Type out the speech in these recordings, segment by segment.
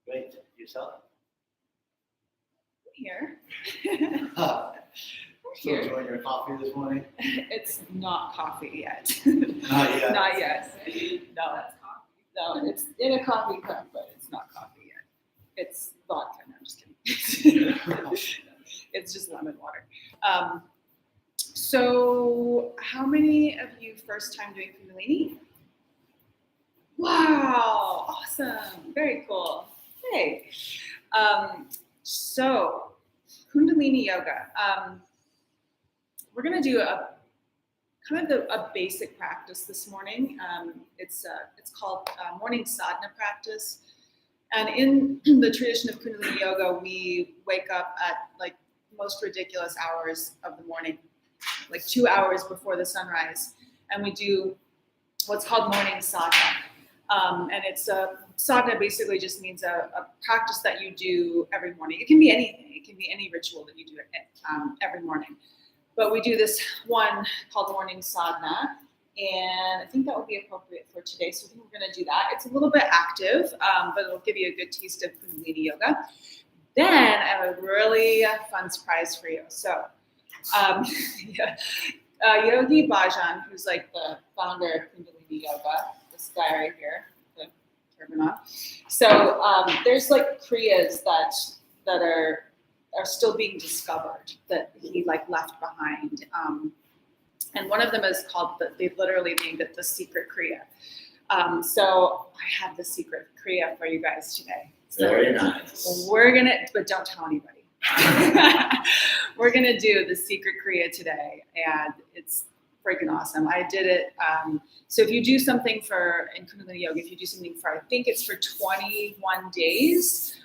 Great. Yourself? Here. Still enjoying your coffee this morning? It's not coffee yet. Not yet. Not yet. No, that's coffee. No, it's in a coffee cup, but it's not coffee yet. It's vodka. No, I'm just kidding. It's just lemon water. So how many of you first time doing Kundalini? Wow, awesome. Very cool. Hey. So Kundalini Yoga. We're going to do a kind of a basic practice this morning. It's called morning sadhana practice. And in the tradition of Kundalini Yoga, we wake up at like most ridiculous hours of the morning, like 2 hours before the sunrise. And we do what's called morning sadhana. And it's sadhana basically just means a practice that you do every morning. It can be anything. It can be any ritual that you do every morning. But we do this one called morning sadhana, and I think that would be appropriate for today. So I think we're going to do that. It's a little bit active, but it'll give you a good taste of Kundalini Yoga. Then I have a really fun surprise for you. So Yogi Bhajan, who's like the founder of Kundalini Yoga, this guy right here, the turban on. So there's like kriyas that are still being discovered that he like left behind. And one of them is called, they literally named it the secret kriya. So I have the secret kriya for you guys today. So very nice. But don't tell anybody. We're gonna do the secret kriya today, and it's freaking awesome. I did it. So if you do something in Kundalini Yoga, if you do something for, I think it's for 21 days,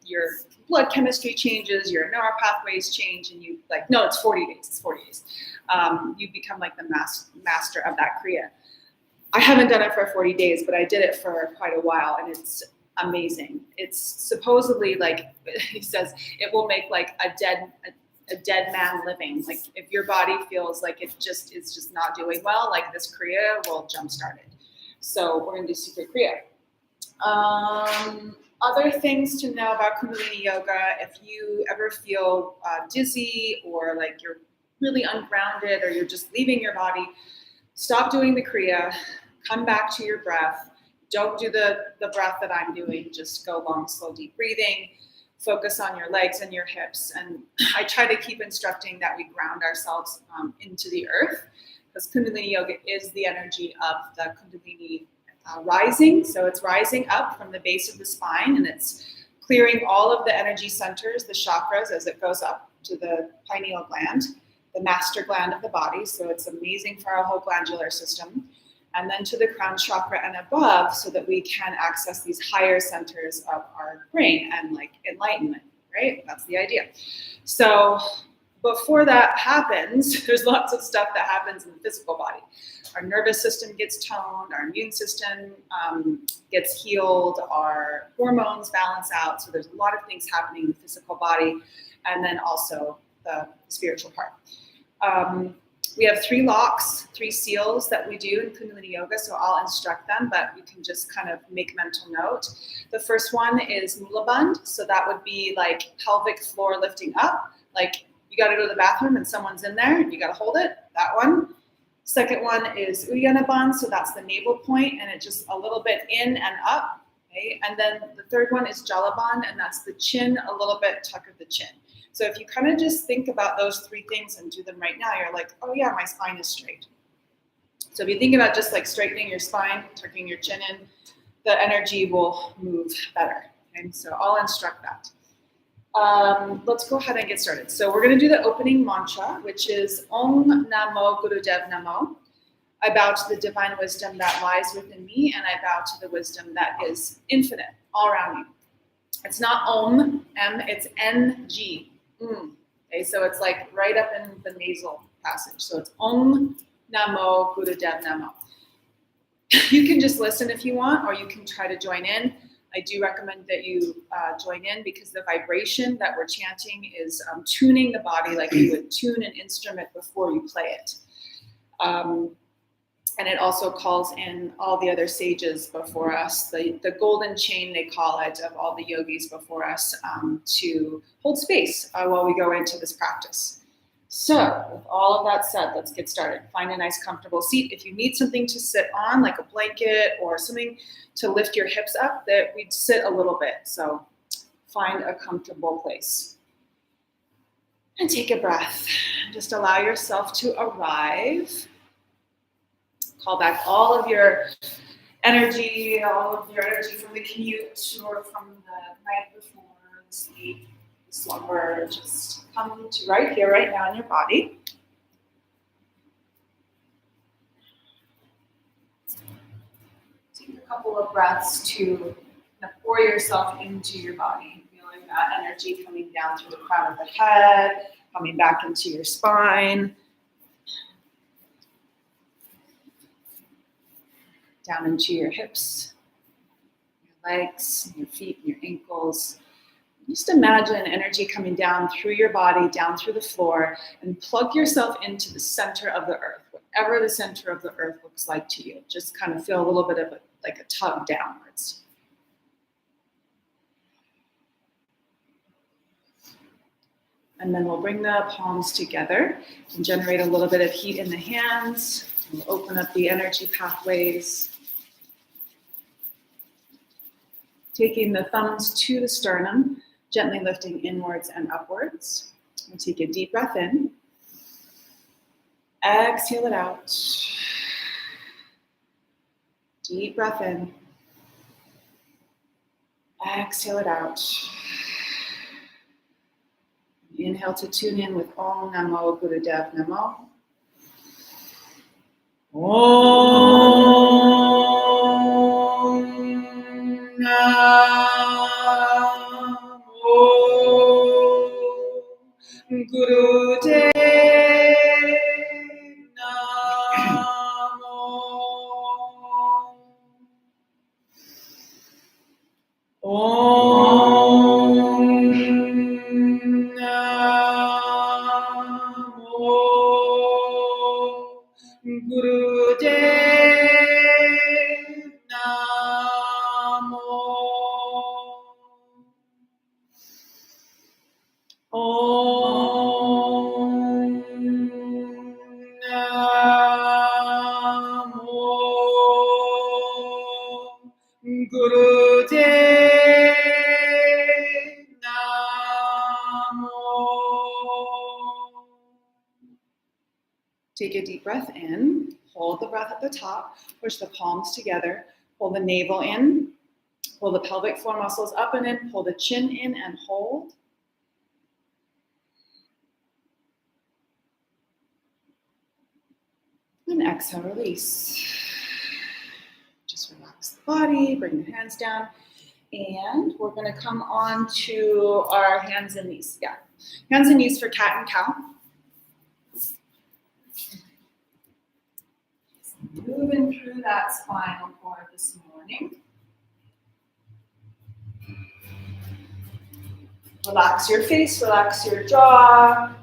your blood chemistry changes, your neural pathways change, and you it's 40 days. It's 40 days. You become like the master of that kriya. I haven't done it for 40 days, but I did it for quite a while, and it's amazing. It's supposedly like he says, it will make like a dead man living. Like if your body feels like it's just not doing well, like this kriya will jumpstart it. So we're gonna do secret kriya. Other things to know about Kundalini Yoga: if you ever feel dizzy or like you're really ungrounded or you're just leaving your body, stop doing the kriya, come back to your breath. Don't do the breath that I'm doing. Just go long, slow, deep breathing. Focus on your legs and your hips. And I try to keep instructing that we ground ourselves into the earth, because Kundalini Yoga is the energy of the Kundalini rising. So it's rising up from the base of the spine, and it's clearing all of the energy centers, the chakras, as it goes up to the pineal gland, the master gland of the body. So it's amazing for our whole glandular system. And then to the crown chakra and above, so that we can access these higher centers of our brain and like enlightenment, right? That's the idea. So before that happens, there's lots of stuff that happens in the physical body. Our nervous system gets toned, our immune system gets healed, our hormones balance out. So there's a lot of things happening in the physical body, and then also the spiritual part. We have 3 locks, 3 seals that we do in Kundalini Yoga, so I'll instruct them, but you can just kind of make mental note. The first one is Mula Bandh, so that would be like pelvic floor lifting up, like you got to go to the bathroom and someone's in there and you got to hold it, that one. Second one is Uddiyana Bandh, so that's the navel point, and it's just a little bit in and up, okay? And then the third one is Jala Bandh, and that's the chin, a little bit tuck of the chin. So if you kind of just think about those 3 things and do them right now, you're like, oh yeah, my spine is straight. So if you think about just like straightening your spine, tucking your chin in, the energy will move better. Okay? So I'll instruct that. Let's go ahead and get started. So we're going to do the opening mantra, which is Om Namo Gurudev Namo. I bow to the divine wisdom that lies within me, and I bow to the wisdom that is infinite all around you. It's not Om, M, it's N-G. Okay, so it's like right up in the nasal passage. So it's Om Namo Gurudev Namo. You can just listen if you want, or you can try to join in. I do recommend that you join in, because the vibration that we're chanting is tuning the body like you would tune an instrument before you play it. And it also calls in all the other sages before us, the golden chain, they call it, of all the yogis before us, to hold space while we go into this practice. So with all of that said, let's get started. Find a nice comfortable seat. If you need something to sit on, like a blanket or something to lift your hips up, that we'd sit a little bit. So find a comfortable place. And take a breath. Just allow yourself to arrive. Call back all of your energy from the commute or from the night before, the sleep, the slumber. Just come to right here, right now in your body. Take a couple of breaths to pour yourself into your body, feeling that energy coming down through the crown of the head, coming back into your spine, down into your hips, your legs, your feet, your ankles. Just imagine energy coming down through your body, down through the floor, and plug yourself into the center of the earth, whatever the center of the earth looks like to you. Just kind of feel a little bit of like a tug downwards. And then we'll bring the palms together and generate a little bit of heat in the hands. We'll open up the energy pathways. Taking the thumbs to the sternum, gently lifting inwards and upwards. We'll take a deep breath in. Exhale it out. Deep breath in. Exhale it out. Inhale to tune in with Om Namo Gurudev Namo. Om Namo Gurudev Namo. Om Namo Gurudev Namo. Om Namo Gurudev Namo. Take a deep breath in. Hold the breath at the top. Push the palms together. Pull the navel in. Pull the pelvic floor muscles up and in. Pull the chin in and hold. And exhale, release. Just relax the body. Bring the hands down. And we're going to come on to our hands and knees. Yeah. Hands and knees for cat and cow. Moving through that spinal cord this morning. Relax your face, relax your jaw.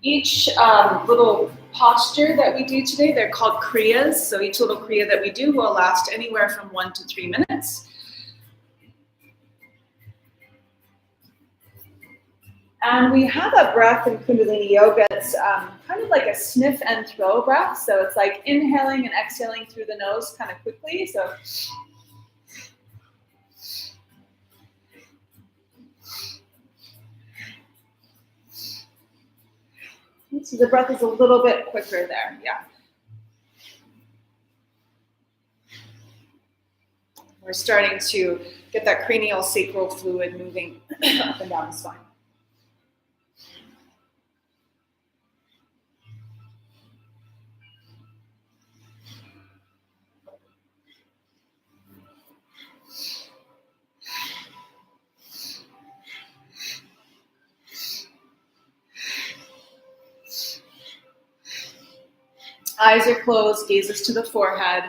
Each little posture that we do today, they're called kriyas. So each little kriya that we do will last anywhere from 1 to 3 minutes. And we have a breath in Kundalini Yoga. It's kind of like a sniff and throw breath. So it's like inhaling and exhaling through the nose kind of quickly. So the breath is a little bit quicker there. Yeah. We're starting to get that cranial sacral fluid moving up and down the spine. Eyes are closed, gazes to the forehead.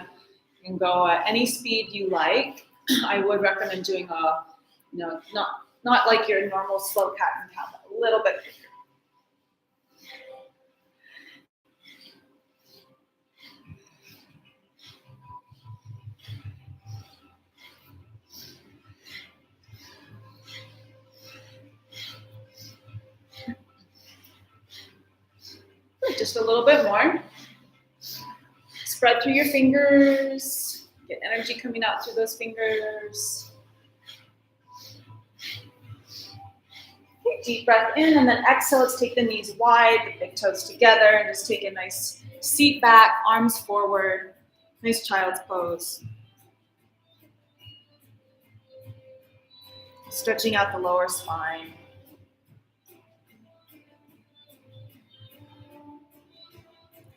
You can go at any speed you like. I would recommend doing a, not like your normal slow cat and cow, but a little bit quicker. Good, just a little bit more. Spread through your fingers. Get energy coming out through those fingers. Okay, deep breath in, and then exhale. Let's take the knees wide, the big toes together, and just take a nice seat back, arms forward. Nice child's pose. Stretching out the lower spine.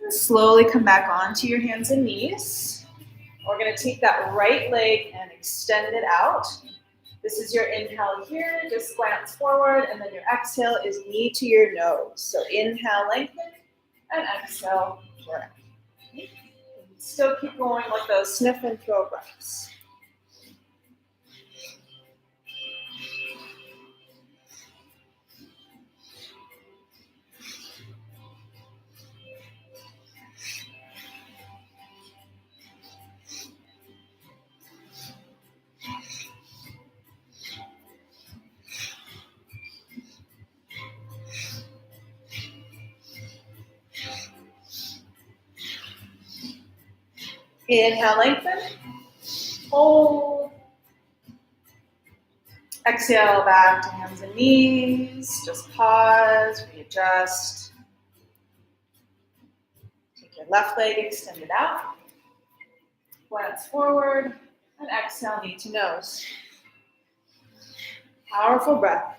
And slowly come back onto your hands and knees. We're going to take that right leg and extend it out. This is your inhale here, just glance forward, and then your exhale is knee to your nose. So inhale, lengthen, and exhale, correct. Still keep going with those sniff and throw breaths. Inhale, lengthen, hold. Exhale, back to hands and knees. Just pause, readjust. Take your left leg, extend it out. Glance forward, and exhale, knee to nose. Powerful breath.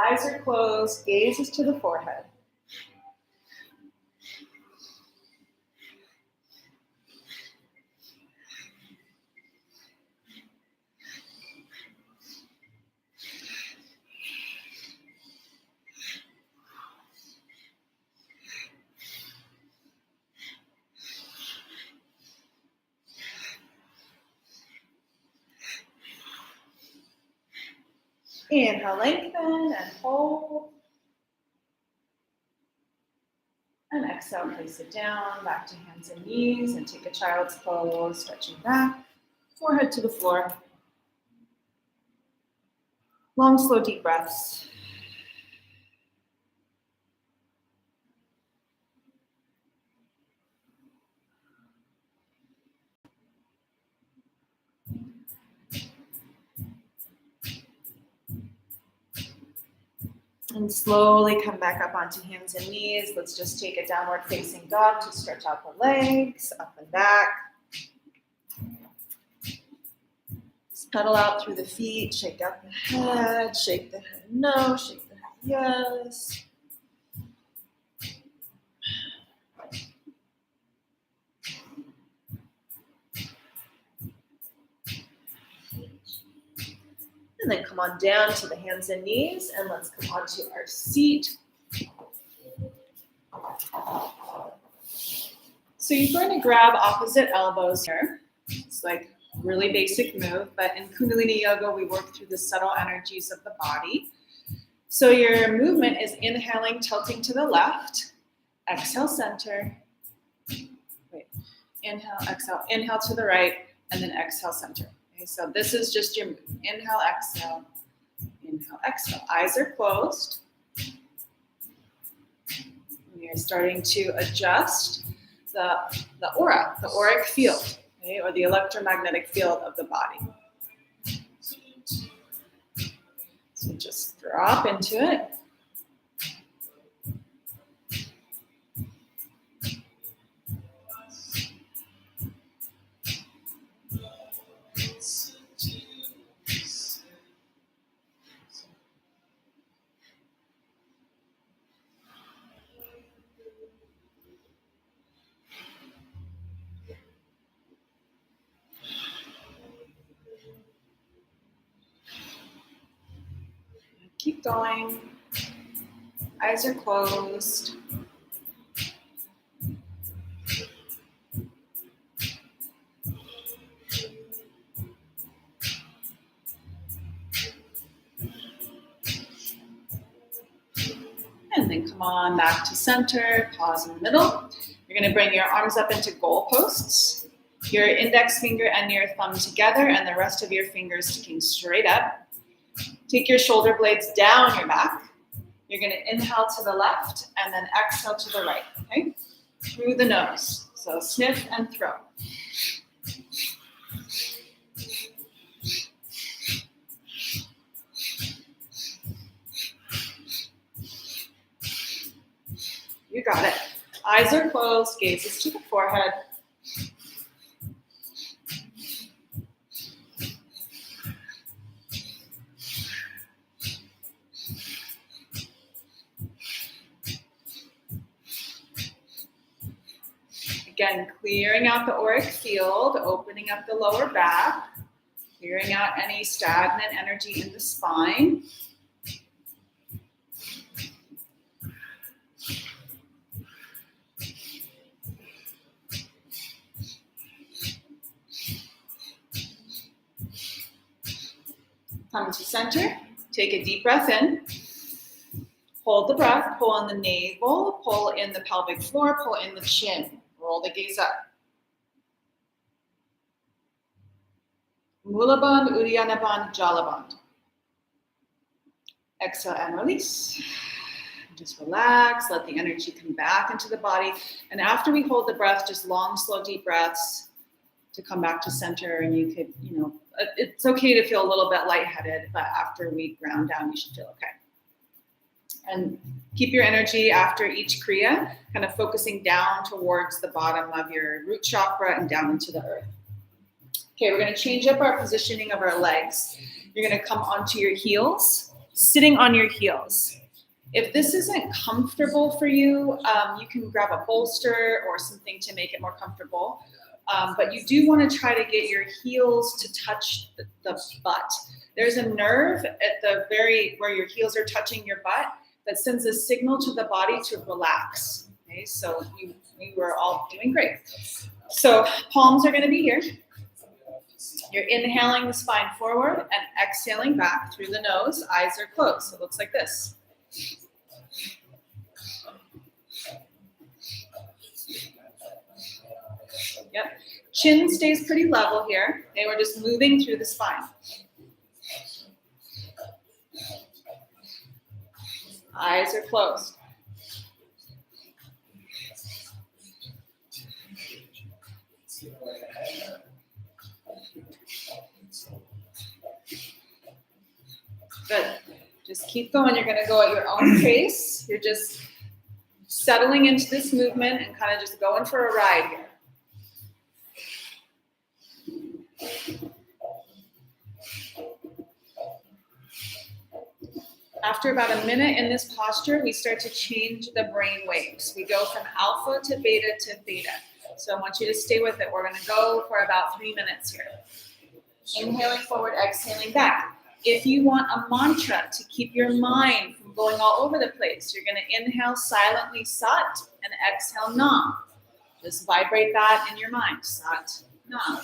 Eyes are closed, gaze is to the forehead. Inhale, lengthen and hold. And exhale, place it down, back to hands and knees, and take a child's pose, stretching back, forehead to the floor. Long, slow, deep breaths. And slowly come back up onto hands and knees. Let's just take a downward facing dog to stretch out the legs, up and back. Just pedal out through the feet, shake out the head, shake the head no, shake the head yes. And then come on down to the hands and knees, and let's come onto our seat. So you're going to grab opposite elbows here. It's like a really basic move, but in Kundalini Yoga, we work through the subtle energies of the body. So your movement is inhaling, tilting to the left, exhale, center. Wait, inhale to the right, and then exhale, center. Okay, so this is just your move. Inhale, exhale, eyes are closed. And you're starting to adjust the aura, the auric field, okay, or the electromagnetic field of the body. So just drop into it. Keep going. Eyes are closed. And then come on back to center, pause in the middle. You're gonna bring your arms up into goalposts, your index finger and your thumb together and the rest of your fingers sticking straight up. Take your shoulder blades down your back. You're gonna inhale to the left and then exhale to the right, okay? Through the nose, so sniff and throw. You got it. Eyes are closed, gazes to the forehead. Again, clearing out the auric field, opening up the lower back, clearing out any stagnant energy in the spine. Come to center, take a deep breath in. Hold the breath, pull in the navel, pull in the pelvic floor, pull in the chin. Roll the gaze up. Mula Bandh, Uddiyana Bandh, Jala Bandh. Exhale and release. Just relax, let the energy come back into the body. And after we hold the breath, just long, slow, deep breaths to come back to center. And you could, it's okay to feel a little bit lightheaded, but after we ground down, you should feel okay. And keep your energy after each Kriya, kind of focusing down towards the bottom of your root chakra and down into the earth. Okay, we're going to change up our positioning of our legs. You're going to come onto your heels, sitting on your heels. If this isn't comfortable for you, you can grab a bolster or something to make it more comfortable. But you do want to try to get your heels to touch the butt. There's a nerve at the where your heels are touching your butt that sends a signal to the body to relax. Okay, so we were all doing great. So palms are going to be here. You're inhaling the spine forward and exhaling back through the nose. Eyes are closed. So it looks like this. Yep. Chin stays pretty level here. Okay, we're just moving through the spine. Eyes are closed. Good. Just keep going. You're going to go at your own pace. You're just settling into this movement and kind of just going for a ride here. After about a minute in this posture, we start to change the brain waves. We go from alpha to beta to theta. So I want you to stay with it. We're going to go for about 3 minutes here. Inhaling forward, exhaling back. If you want a mantra to keep your mind from going all over the place, you're going to inhale silently Sat and exhale Nam. Just vibrate that in your mind. Sat, Nam.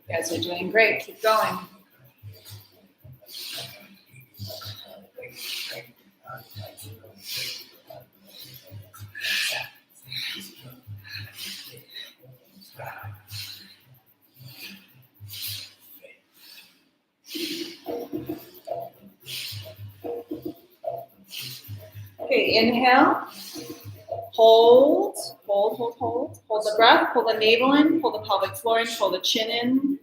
You guys are doing great. Keep going. Okay, inhale. Hold the breath, pull the navel in, pull the pelvic floor in, pull the chin in.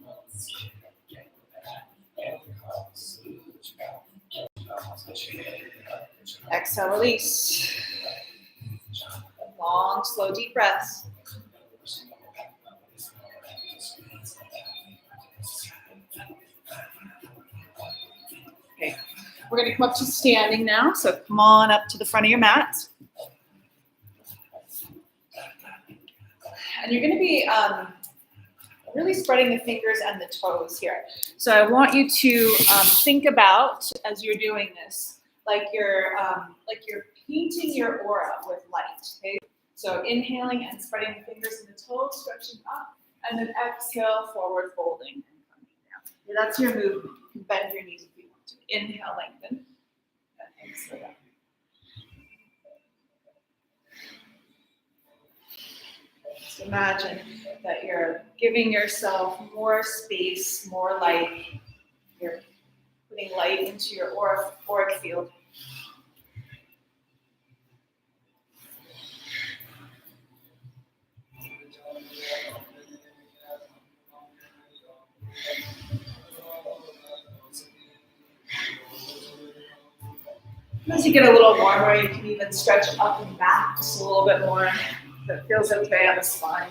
Exhale, release. Long, slow, deep breaths. Okay, we're going to come up to standing now. So come on up to the front of your mat. And you're going to be really spreading the fingers and the toes here. So I want you to think about, as you're doing this, like you're painting your aura with light. Okay. So inhaling and spreading the fingers and the toes, stretching up, and then exhale, forward folding and coming down. Okay, that's your movement. You can bend your knees if you want to. Inhale, lengthen, and exhale down. Just imagine that you're giving yourself more space, more light. You're putting light into your auric field. As you get a little warmer, you can even stretch up and back just a little bit more. That feels okay on the spine.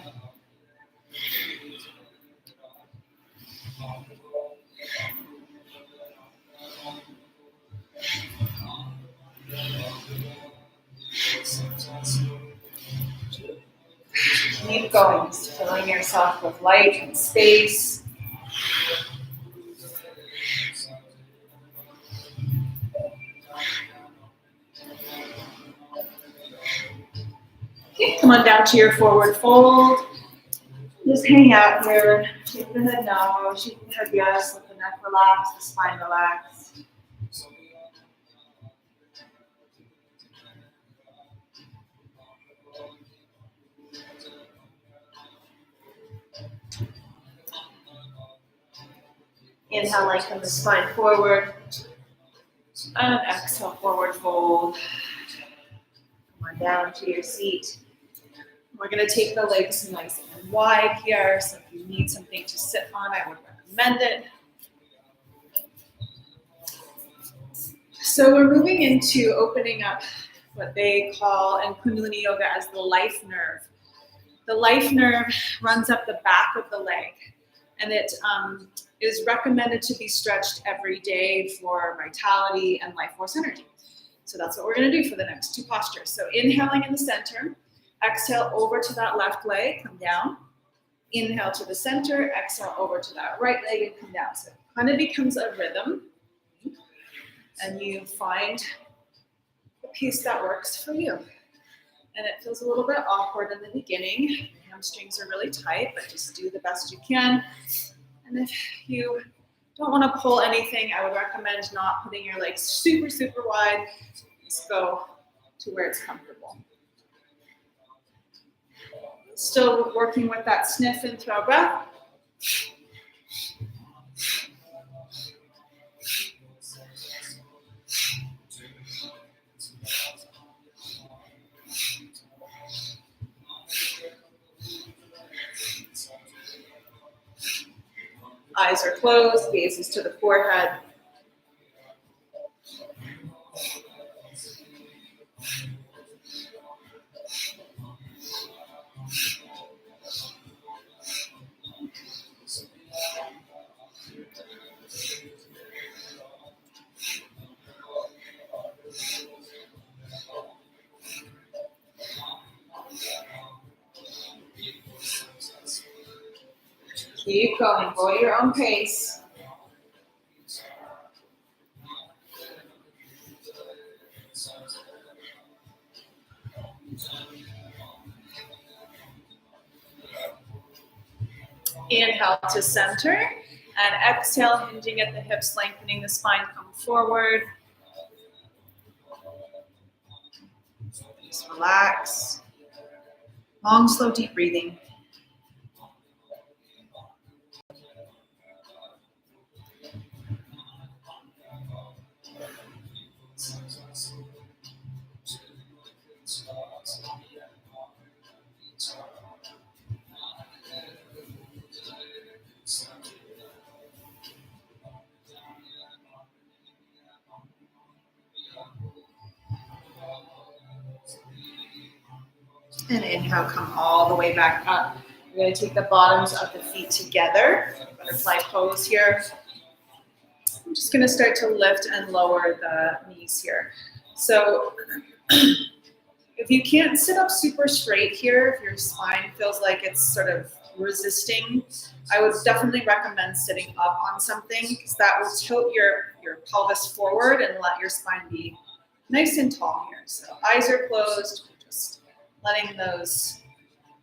Keep going, just filling yourself with light and space. Okay, come on down to your forward fold. Just hang out here. Shake the head no, shake the head yes. Let the neck relax, the spine relax. Inhale, lengthen the spine forward. And exhale, forward fold. Come on down to your seat. We're going to take the legs nice and wide here. So if you need something to sit on, I would recommend it. So we're moving into opening up what they call in Kundalini Yoga as the life nerve. The life nerve runs up the back of the leg, and it is recommended to be stretched every day for vitality and life force energy. So that's what we're going to do for the next two postures. So inhaling in the center, exhale over to that left leg, come down. Inhale to the center, exhale over to that right leg and come down. So it kind of becomes a rhythm, and you find the piece that works for you. And it feels a little bit awkward in the beginning. Your hamstrings are really tight, but just do the best you can. And if you don't want to pull anything, I would recommend not putting your legs super, super wide. Just go to where it's comfortable. Still working with that sniff and throw breath. Eyes are closed, gaze is to the forehead. Keep going, go at your own pace. Inhale to center, and exhale, hinging at the hips, lengthening the spine, come forward. Just relax. Long, slow, deep breathing. And inhale, come all the way back up. You're going to take the bottoms of the feet together. Butterfly pose here. I'm just going to start to lift and lower the knees here. So if you can't sit up super straight here, if your spine feels like it's sort of resisting, I would definitely recommend sitting up on something because that will tilt your pelvis forward and let your spine be nice and tall here. So eyes are closed, just letting those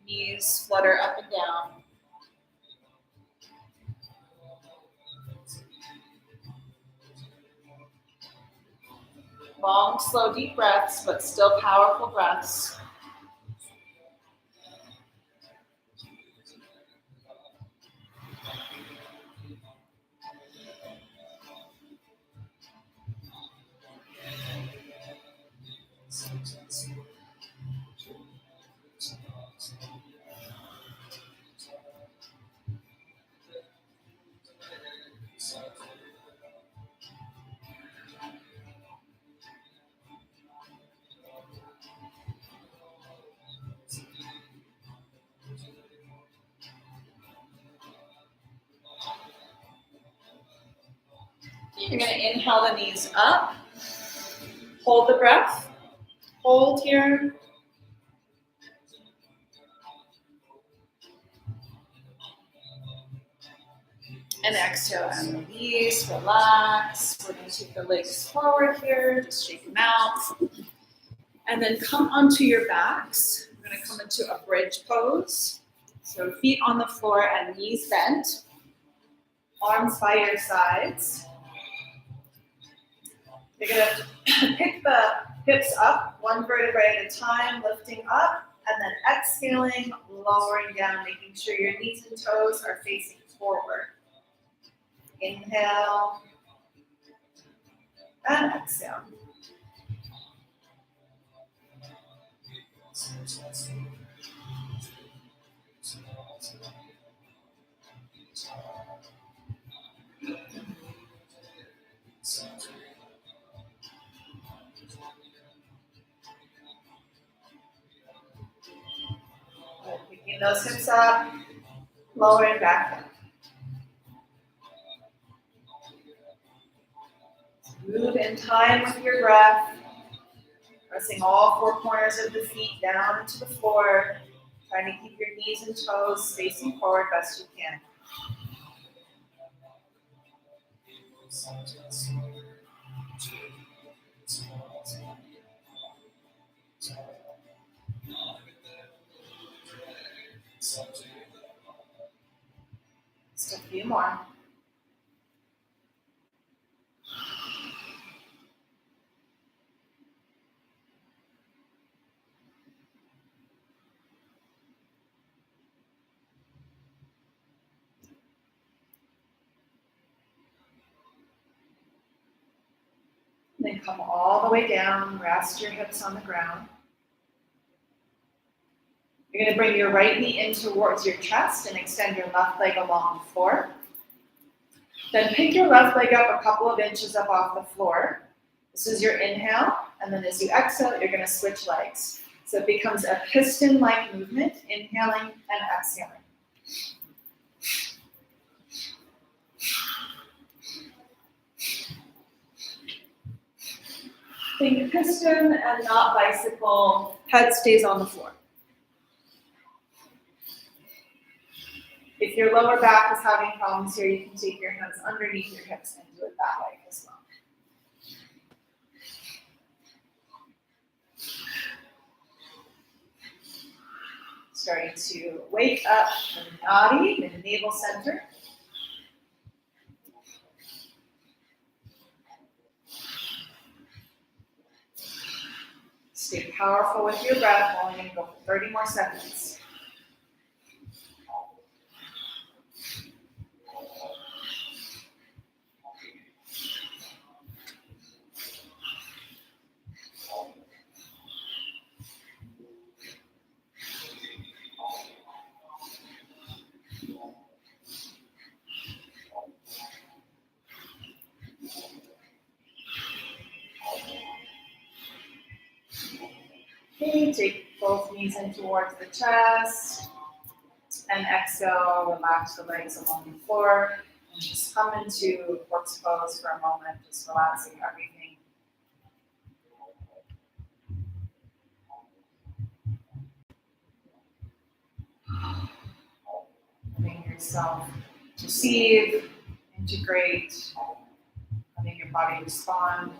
knees flutter up and down. Long, slow, deep breaths, but still powerful breaths. You're going to inhale the knees up. Hold the breath. Hold here. And exhale and release, relax. We're going to take the legs forward here, just shake them out. And then come onto your backs. We're going to come into a bridge pose. So feet on the floor and knees bent. Arms by your sides. You're going to pick the hips up, one vertebrae at a time, lifting up, and then exhaling, lowering down, making sure your knees and toes are facing forward. Inhale and exhale. Picking those hips up, lowering back down. Move in time with your breath, pressing all four corners of the feet down into the floor, trying to keep your knees and toes facing forward best you can. Just a few more. Then come all the way down, rest your hips on the ground. You're going to bring your right knee in towards your chest and extend your left leg along the floor. Then pick your left leg up a couple of inches up off the floor. This is your inhale, and then as you exhale, you're going to switch legs. So it becomes a piston-like movement, inhaling and exhaling. Think piston and not bicycle. Head stays on the floor. If your lower back is having problems here, you can take your hands underneath your hips and do it that way as well. Starting to wake up the body, the navel center. Stay powerful with your breath. We're only going to go for 30 more seconds. Okay, take Both knees in towards the chest. And exhale, relax the legs along the floor. And just come into corpse pose for a moment, just relaxing everything. Letting yourself receive, integrate, letting your body respond.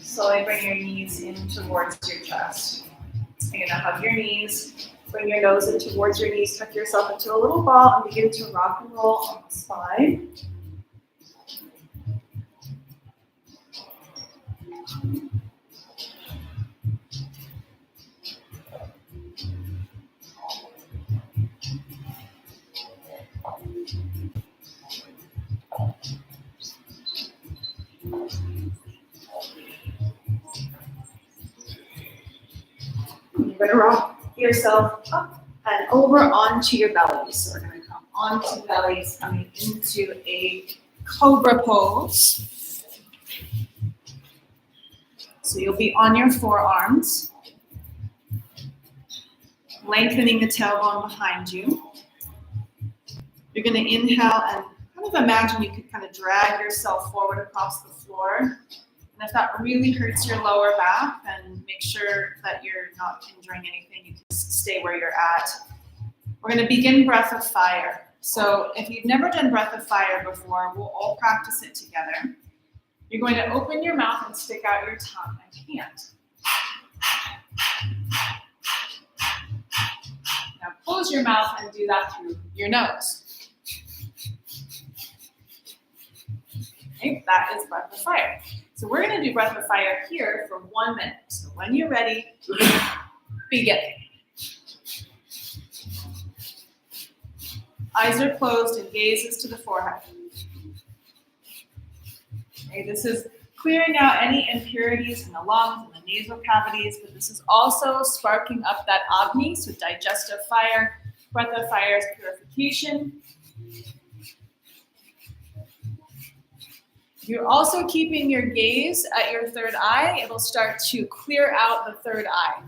Slowly bring your knees in towards your chest. You're gonna hug your knees, bring your nose in towards your knees, tuck yourself into a little ball and begin to rock and roll on the spine. You're going to rock yourself up and over onto your belly. So we're going to come onto bellies, coming into a cobra pose. So you'll be on your forearms, lengthening the tailbone behind you. You're going to inhale and kind of imagine you could kind of drag yourself forward across the floor. And if that really hurts your lower back, then make sure that you're not injuring anything. You can just stay where you're at. We're going to begin breath of fire. So if you've never done breath of fire before, we'll all practice it together. You're going to open your mouth and stick out your tongue and hand. Now close your mouth and do that through your nose. Okay, that is breath of fire. So we're going to do breath of fire here for 1 minute. So when you're ready, begin. Eyes are closed and gaze is to the forehead. Okay, this is clearing out any impurities in the lungs and the nasal cavities, but this is also sparking up that Agni, so digestive fire. Breath of fire is purification. You're also keeping your gaze at your third eye. It'll start to clear out the third eye.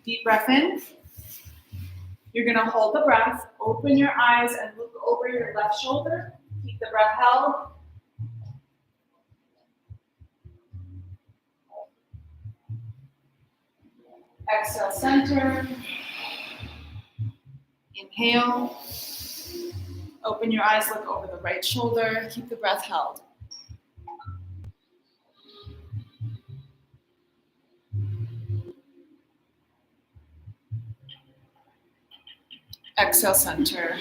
Deep breath in. You're going to hold the breath, open your eyes, and look over your left shoulder. Keep the breath held. Exhale, center. Inhale. Open your eyes, look over the right shoulder. Keep the breath held. Exhale, center.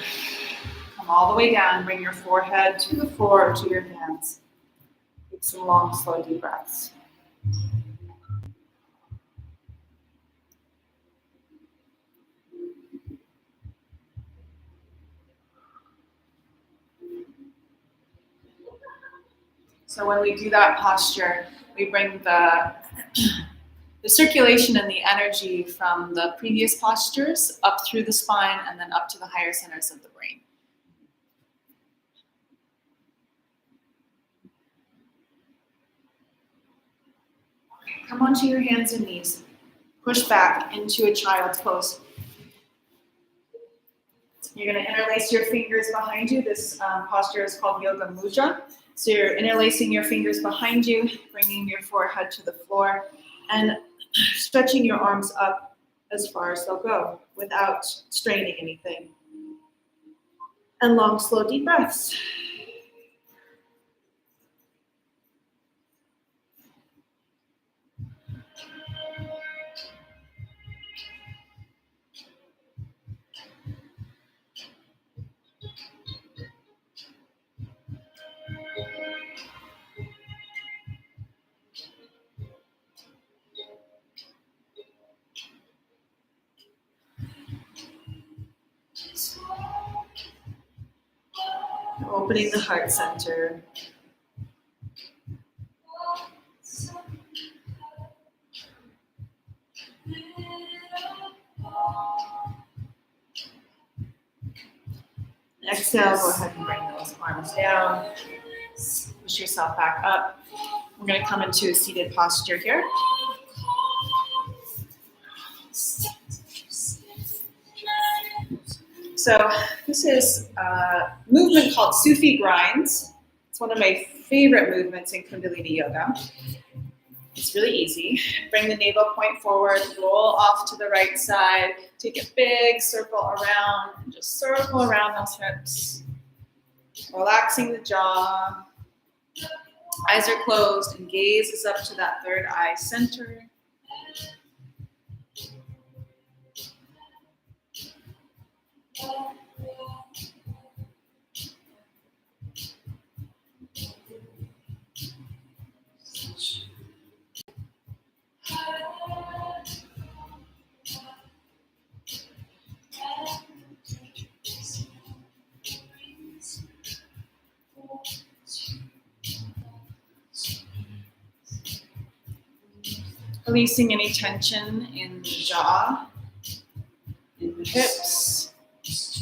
Come all the way down. Bring your forehead to the floor or to your hands. Take some long, slow, deep breaths. So when we do that posture, we bring the circulation and the energy from the previous postures up through the spine and then up to the higher centers of the brain. Come onto your hands and knees. Push back into a child's pose. You're going to interlace your fingers behind you. This posture is called Yoga Mudra. So you're interlacing your fingers behind you, bringing your forehead to the floor, and stretching your arms up as far as they'll go without straining anything. And long, slow, deep breaths. Opening the heart center. Exhale, go ahead and bring those arms down. Push yourself back up. We're going to come into a seated posture here. So this is a movement called Sufi grinds. It's one of my favorite movements in Kundalini Yoga. It's really easy. Bring the navel point forward, roll off to the right side, take a big circle around, and just circle around those hips. Relaxing the jaw. Eyes are closed and gaze is up to that third eye center. Releasing any tension in the jaw, in the hips.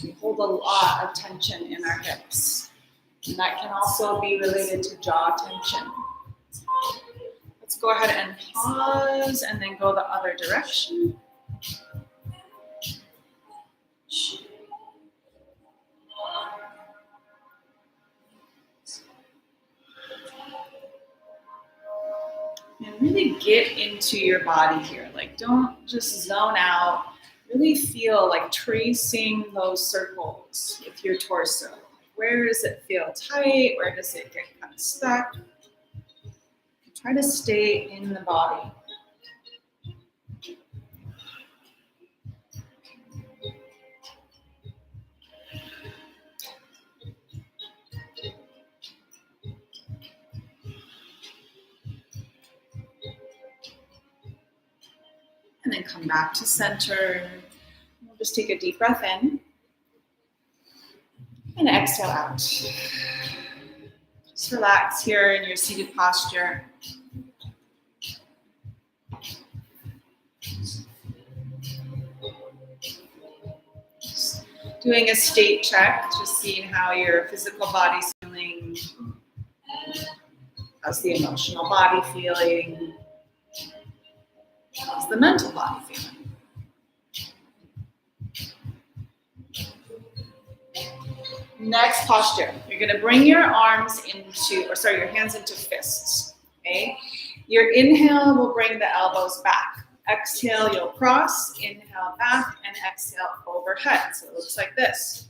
We hold a lot of tension in our hips. And that can also be related to jaw tension. Let's go ahead and pause and then go the other direction. And really get into your body here. Like, don't just zone out. Really feel like tracing those circles with your torso. Where does it feel tight? Where does it get kind of stuck? Try to stay in the body. And then come back to center. We'll just take a deep breath in. And exhale out. Just relax here in your seated posture. Doing a state check, just seeing how your physical body's feeling. How's the emotional body feeling? How's the mental body feeling? Next posture, you're going to bring your your hands into fists, okay? Your inhale will bring the elbows back. Exhale, you'll cross, inhale back, and exhale overhead. So it looks like this.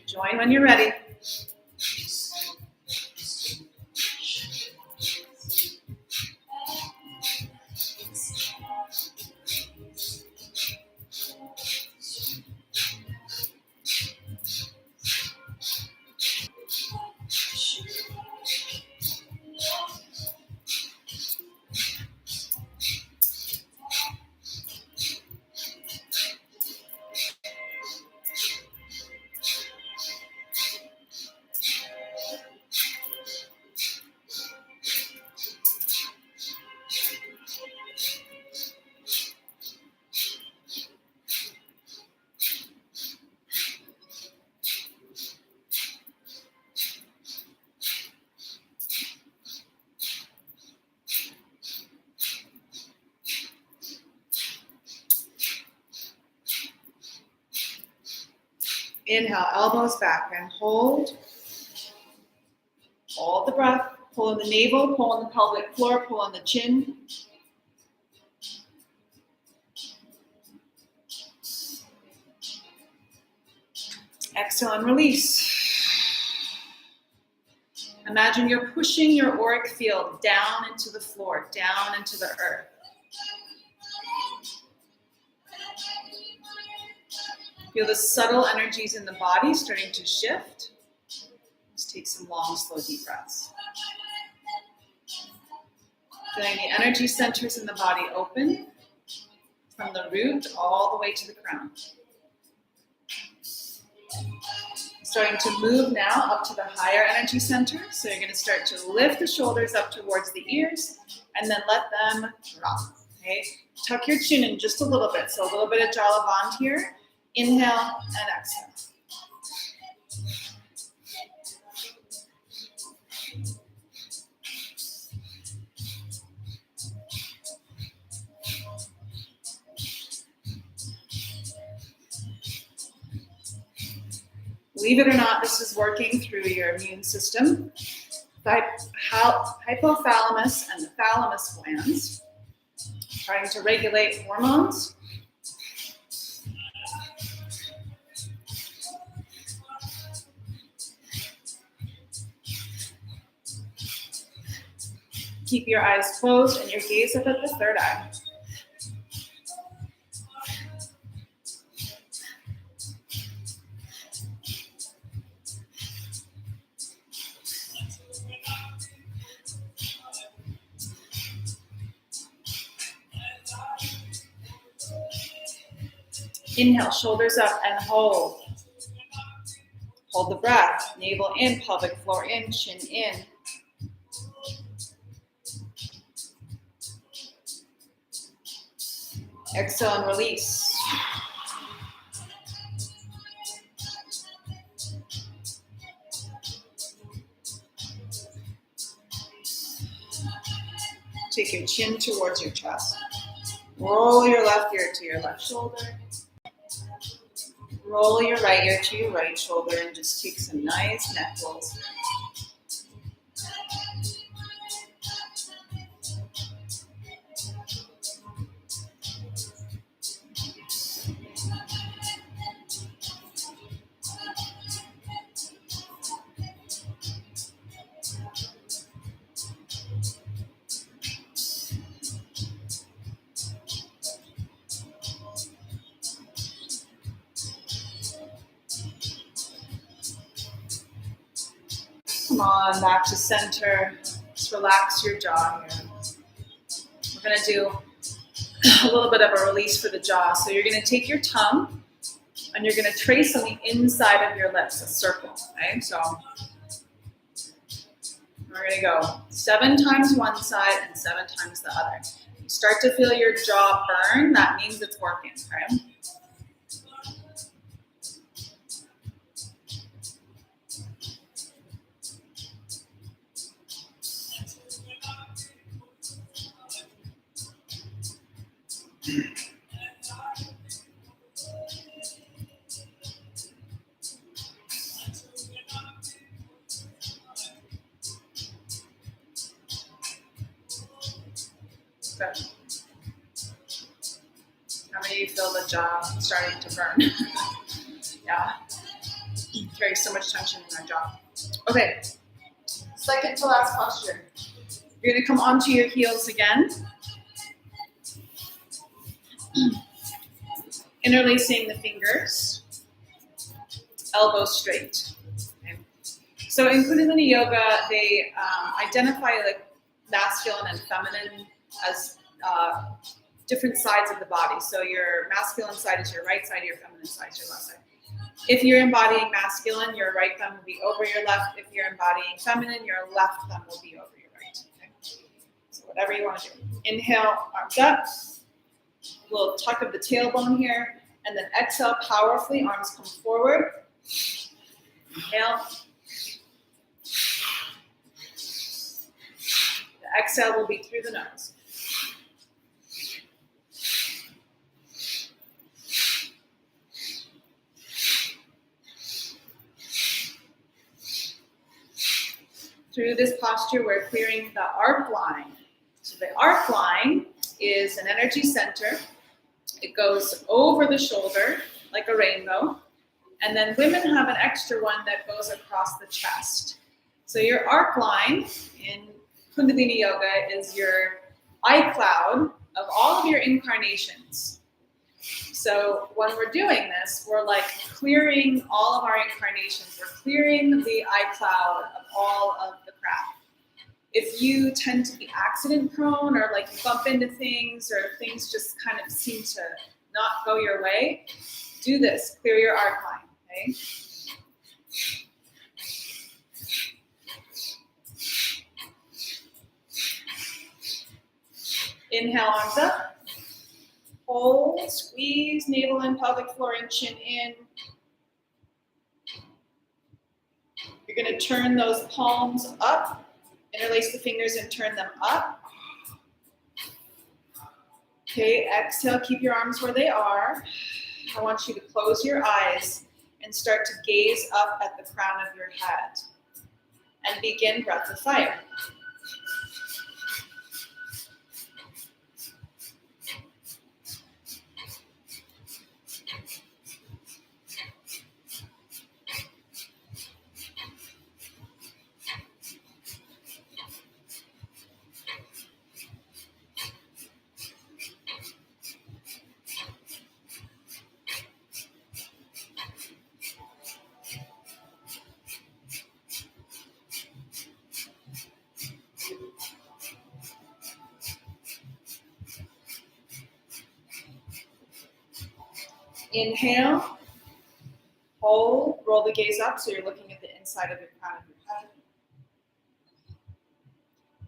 Join when you're ready. Inhale, elbows back and hold. Hold the breath. Pull in the navel, pull on the pelvic floor, pull on the chin. Exhale and release. Imagine you're pushing your auric field down into the floor, down into the earth. Feel the subtle energies in the body starting to shift. Just take some long, slow, deep breaths. Feeling the energy centers in the body open from the root all the way to the crown. Starting to move now up to the higher energy center. So you're going to start to lift the shoulders up towards the ears and then let them drop. Okay? Tuck your chin in just a little bit. So a little bit of Jala Band here. Inhale and exhale. Believe it or not, this is working through your immune system, the hypothalamus and the thalamus glands, trying to regulate hormones. Keep your eyes closed and your gaze up at the third eye. Inhale, shoulders up and hold. Hold the breath. Navel in, pelvic floor in, chin in. Exhale and release. Take your chin towards your chest. Roll your left ear to your left shoulder. Roll your right ear to your right shoulder and just take some nice neck rolls. Come on, back to center. Just relax your jaw here. We're going to do a little bit of a release for the jaw. So you're going to take your tongue and you're going to trace on the inside of your lips, a circle. Okay, so we're going to go 7 times one side and 7 times the other. You start to feel your jaw burn, that means it's working, okay? Good. How many of you feel the jaw starting to burn? Yeah. Carry so much tension in our jaw. Okay. Second to last posture. You're going to come onto your heels again. Interlacing the fingers. Elbows straight. Okay. So in Kundalini Yoga, they identify like masculine and feminine as different sides of the body. So your masculine side is your right side, your feminine side is your left side. If you're embodying masculine, your right thumb will be over your left. If you're embodying feminine, your left thumb will be over your right. Okay? So whatever you want to do. Inhale, arms up. Little tuck of the tailbone here. And then exhale powerfully, arms come forward. Inhale. The exhale will be through the nose. Through this posture, we're clearing the arc line. So the arc line is an energy center. It goes over the shoulder like a rainbow. And then women have an extra one that goes across the chest. So your arc line in Kundalini Yoga is your eye cloud of all of your incarnations. So when we're doing this, we're like clearing all of our incarnations. We're clearing the eye cloud of all of the crap. If you tend to be accident prone or like you bump into things or things just kind of seem to not go your way, do this. Clear your arc line, okay? Inhale, arms up. Hold, squeeze, navel and pelvic floor and chin in. You're going to turn those palms up, interlace the fingers and turn them up. Okay, exhale, keep your arms where they are. I want you to close your eyes and start to gaze up at the crown of your head. And begin breath of fire. Inhale, hold, roll the gaze up so you're looking at the inside of the crown of your head.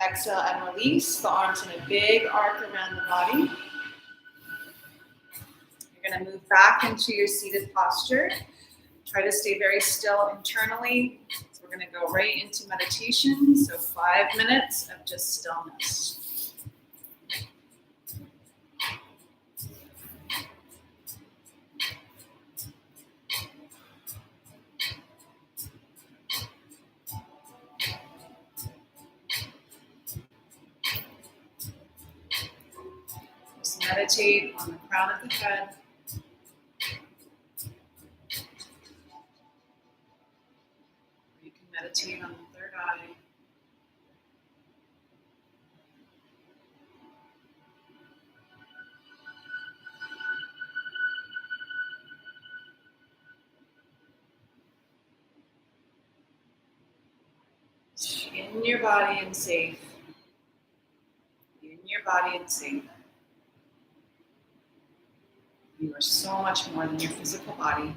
Exhale and release the arms in a big arc around the body. You're going to move back into your seated posture. Try to stay very still internally. So we're going to go right into meditation. So 5 minutes of just stillness. Meditate on the crown of the head. You can meditate on the third eye. In your body and safe. In your body and safe. You are so much more than your physical body.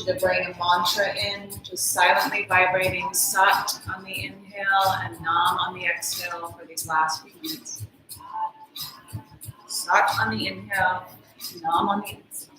To bring a mantra in, just silently vibrating Sat on the inhale and Nam on the exhale for these last few minutes. Sat on the inhale, Nam on the exhale.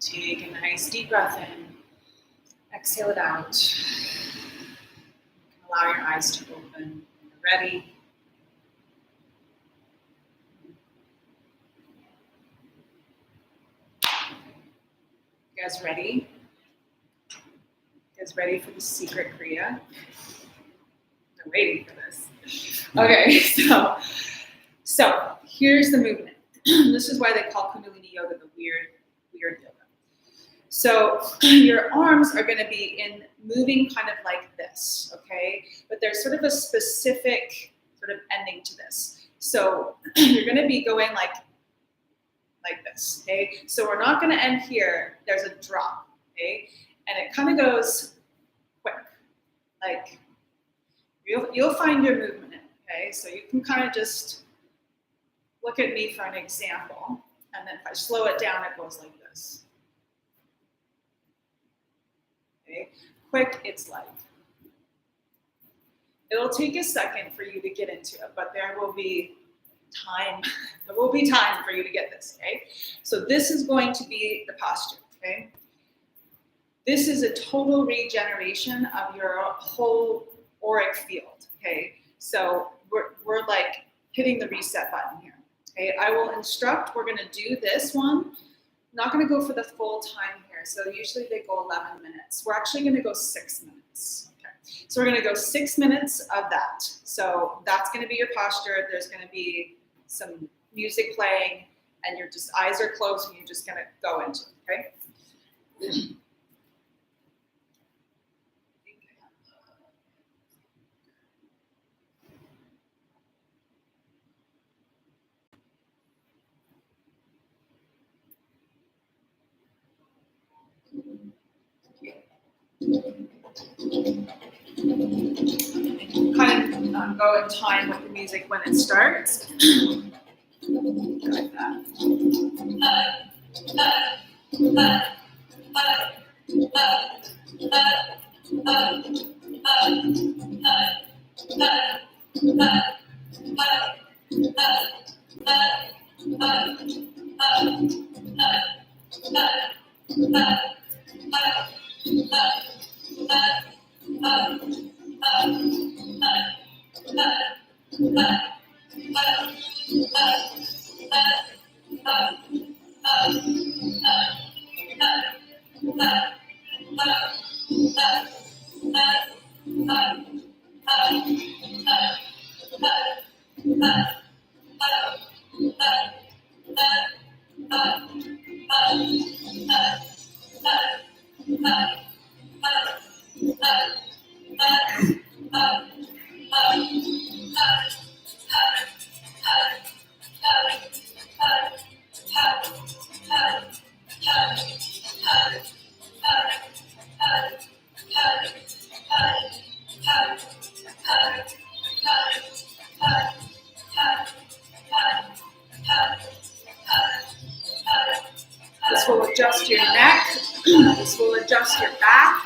Take a nice deep breath in. Exhale it out. Allow your eyes to open when you're ready. You guys ready? guys ready for the secret Kriya? I'm waiting for this. Okay, so here's the movement. This is why they call Kundalini Yoga the weird yoga. So your arms are going to be in moving kind of like this, okay? But there's sort of a specific sort of ending to this. So you're going to be going like this, okay? So we're not going to end here. There's a drop, okay? And it kind of goes quick, like you'll find your movement, okay? So you can kind of just look at me for an example, and then if I slow it down, it goes like this. Okay? Quick, it's like. It'll take a second for you to get into it, but there will be time. There will be time for you to get this, okay? So this is going to be the posture, okay? This is a total regeneration of your whole auric field, okay? So we're like hitting the reset button here, okay? I will instruct, we're gonna do this one. I'm not gonna go for the full time here. So usually they go 11 minutes. We're actually gonna go 6 minutes, okay? So we're gonna go 6 minutes of that. So that's gonna be your posture. There's gonna be some music playing and your just eyes are closed and you're just gonna go into it, okay? Kind of go in time with the music when it starts. Like that. This will adjust your neck. This will adjust your back.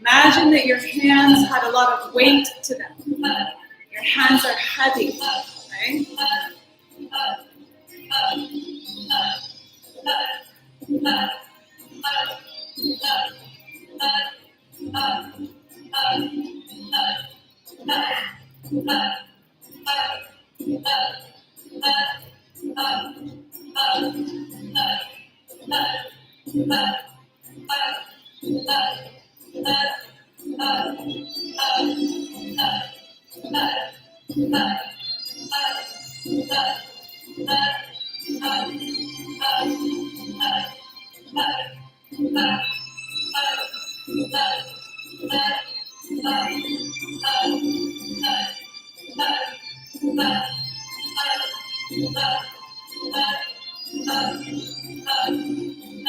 Imagine that your hands had a lot of weight to them. Your hands are heavy, right?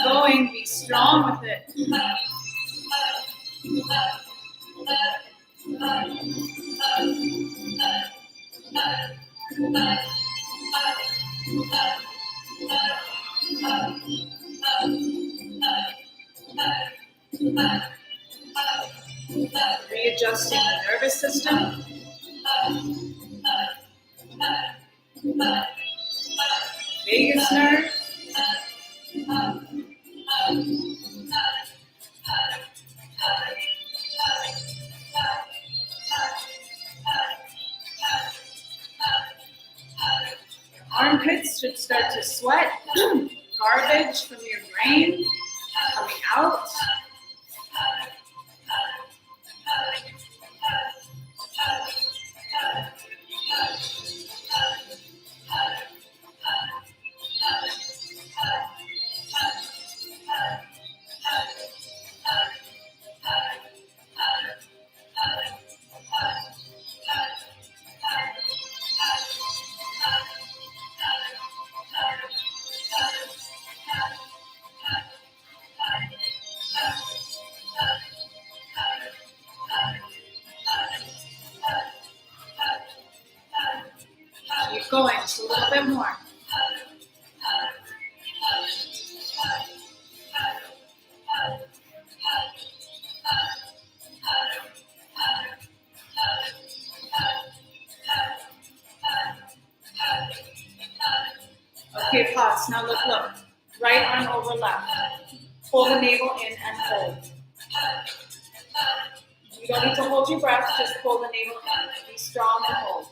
Going, be strong with it. readjusting the nervous system. Vagus nerve. Armpits should start to sweat. Garbage from your brain coming out. Keep going, just a little bit more. Okay, pause. Now look. Right arm over left. Pull the navel in and hold. You don't need to hold your breath, just pull the navel in. Be strong and hold.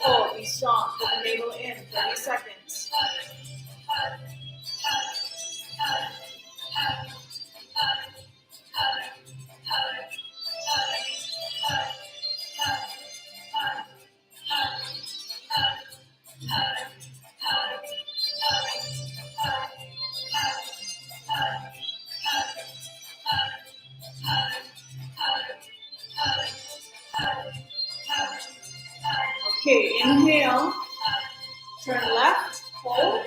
Hold. Be strong. Pull the navel in. 30 seconds. Okay, inhale. Turn left, hold.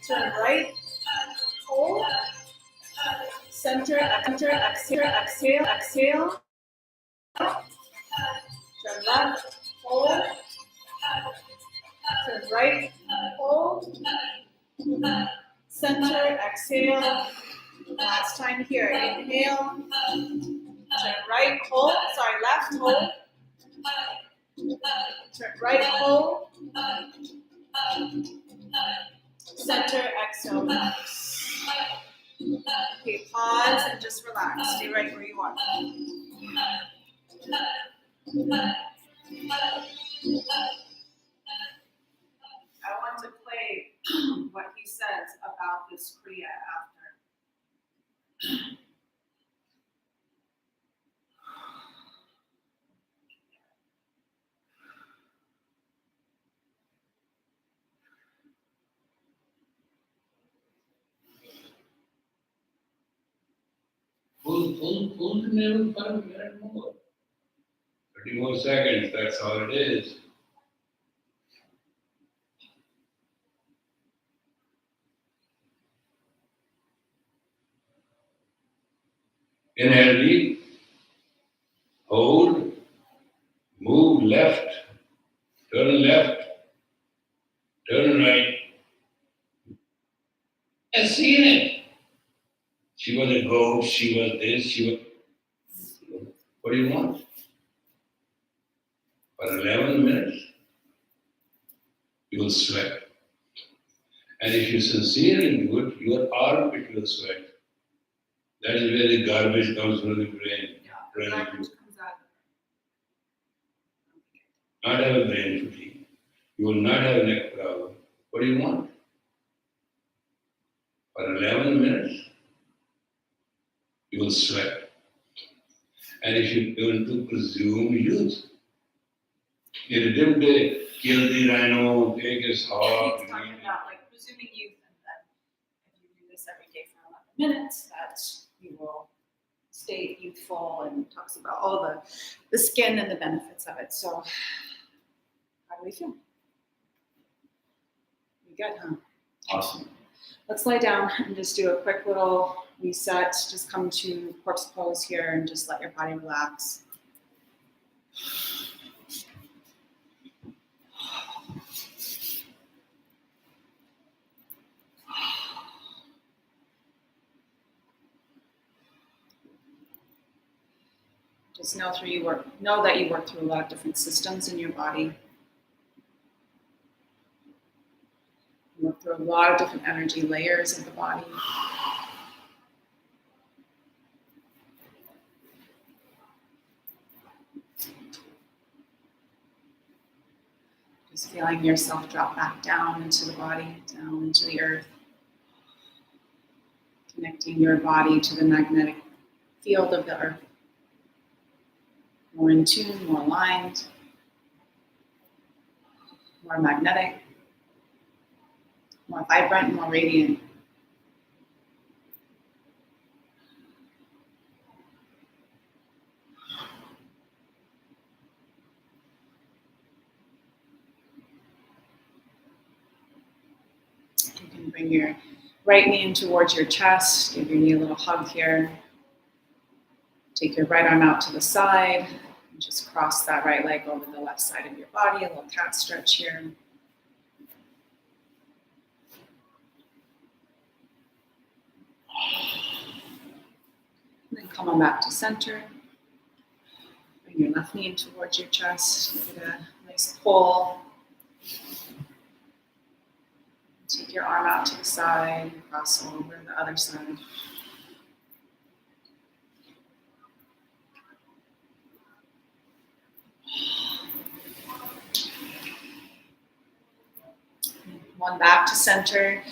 Turn right, hold. Center, exhale. Turn left, hold. Turn right, hold. Center, exhale. Last time here. Inhale. Turn right, hold. Sorry, left, hold. Turn right, hold. Center, exhale. Okay, pause and just relax. Stay right where you are. I want to play what he says about this Kriya after. Pull the navel for a minute more. 30 more seconds, that's all it is. Inhale deep, hold, move left, turn right. I've seen it. She was a goat, she was this, What do you want? For 11 minutes, you will sweat. And if you sincerely do it, your armpit will sweat. That is where the garbage comes from the brain. Garbage comes out. Not have a brain fatigue. You will not have a neck problem. What do you want? For 11 minutes, you will sweat. And if you want to presume youth, In a dim day, kill the rhino, take his heart. He's talking about like resuming youth, and that if you do this every day for 11 minutes, that you will stay youthful, and talks about all the skin and the benefits of it. So, how do we feel? We good, huh? Awesome. Let's lie down and just do a quick little reset. Just come to corpse pose here and just let your body relax. Just know that you work through a lot of different systems in your body. You work through a lot of different energy layers of the body. Just feeling yourself drop back down into the body, down into the earth. Connecting your body to the magnetic field of the earth. More in tune, more aligned, more magnetic, more vibrant, more radiant. You can bring your right knee in towards your chest, give your knee a little hug here. Take your right arm out to the side, and just cross that right leg over the left side of your body, a little cat stretch here. And then come on back to center. Bring your left knee in towards your chest, give it a nice pull. Take your arm out to the side, and cross over to the other side. One back to center.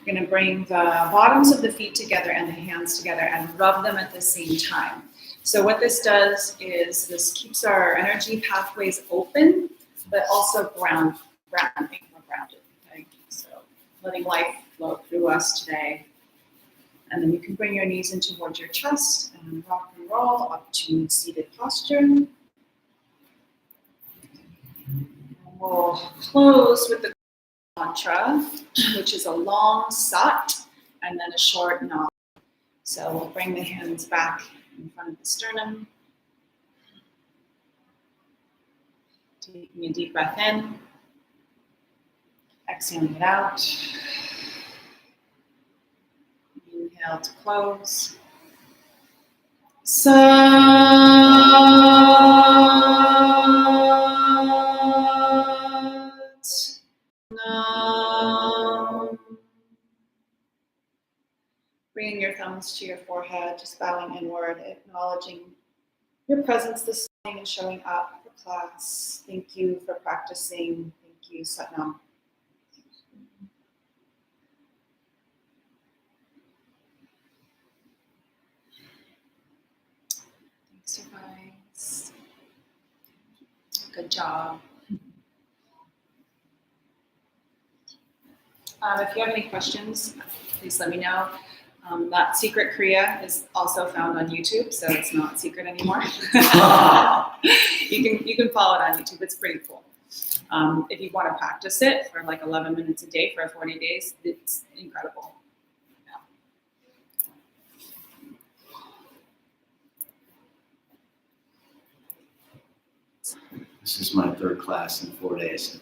You're going to bring the bottoms of the feet together and the hands together and rub them at the same time. So what this does is this keeps our energy pathways open, but also grounding. We're grounded. Okay? So letting life flow through us today. And then you can bring your knees in towards your chest and rock and roll up to seated posture. And we'll close with the mantra, which is a long sat and then a short nam. So we'll bring the hands back in front of the sternum. Taking a deep breath in, exhaling it out. Inhale to close. Bringing your thumbs to your forehead, just bowing inward, acknowledging your presence this morning and showing up for class. Thank you for practicing. Thank you, Satnam. Thanks, you guys. Good job. If you have any questions, please let me know. That secret Kriya is also found on YouTube, so it's not secret anymore. You can follow it on YouTube. It's pretty cool. If you want to practice it for like 11 minutes a day for 40 days, it's incredible. This is my third class in 4 days.